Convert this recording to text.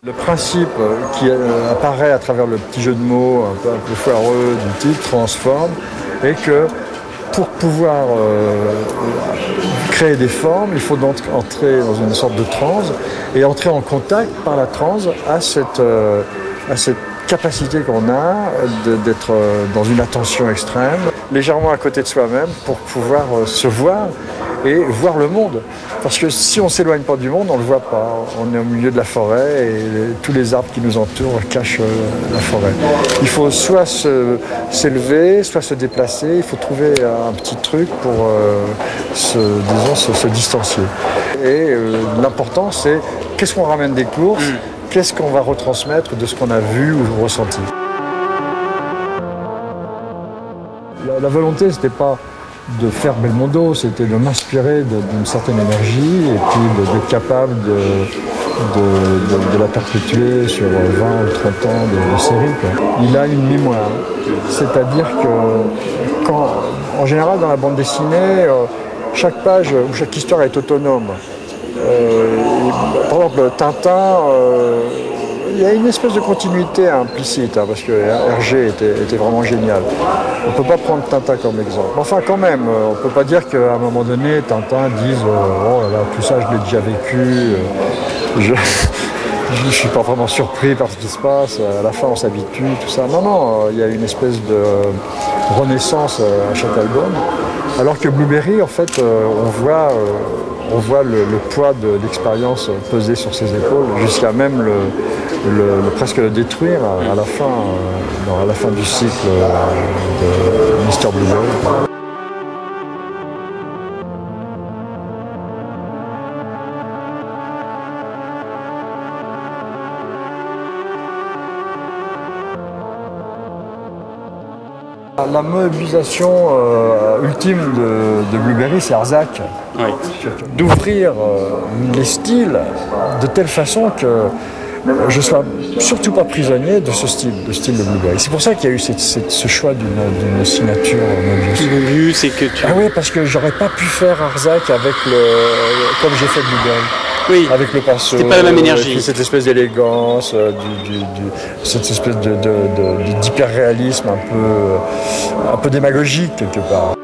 Le principe qui apparaît à travers le petit jeu de mots un peu foireux du titre transforme est que pour pouvoir créer des formes, il faut donc entrer dans une sorte de transe et entrer en contact par la transe à cette capacité qu'on a d'être dans une attention extrême, légèrement à côté de soi-même pour pouvoir se voir et voir le monde. Parce que si on ne s'éloigne pas du monde, on ne le voit pas. On est au milieu de la forêt et tous les arbres qui nous entourent cachent la forêt. Il faut soit s'élever, soit se déplacer. Il faut trouver un petit truc pour se distancier. Et l'important, c'est qu'est-ce qu'on ramène des courses, qu'est-ce qu'on va retransmettre de ce qu'on a vu ou ressenti. La volonté, c'était pas de faire Belmondo, c'était de m'inspirer d'une certaine énergie et puis d'être capable de la perpétuer sur 20 ou 30 ans de série, quoi. Il a une mémoire, c'est-à-dire que en général dans la bande dessinée, chaque page ou chaque histoire est autonome. Par exemple, Tintin, il y a une espèce de continuité implicite, parce que Hergé était vraiment génial. On ne peut pas prendre Tintin comme exemple. Enfin, quand même, on ne peut pas dire qu'à un moment donné, Tintin dise oh là là, tout ça, je l'ai déjà vécu. Je ne suis pas vraiment surpris par ce qui se passe. À la fin, on s'habitue, tout ça. Non, il y a une espèce de renaissance à chaque album. Alors que Blueberry, en fait, on voit le poids de l'expérience peser sur ses épaules, jusqu'à même presque le détruire à la fin du cycle de Mr. Blueberry. La mobilisation ultime de Blueberry, c'est Arzac. Oui. D'ouvrir les styles de telle façon que je ne sois surtout pas prisonnier de ce style de Blueberry. C'est pour ça qu'il y a eu ce choix d'une signature mobile. C'est que tu... Ah oui, parce que j'aurais pas pu faire Arzac comme j'ai fait Blueberry. Oui, avec le pinceau, c'était pas la même énergie. Cette espèce d'élégance, cette espèce d'hyper-réalisme un peu démagogique quelque part.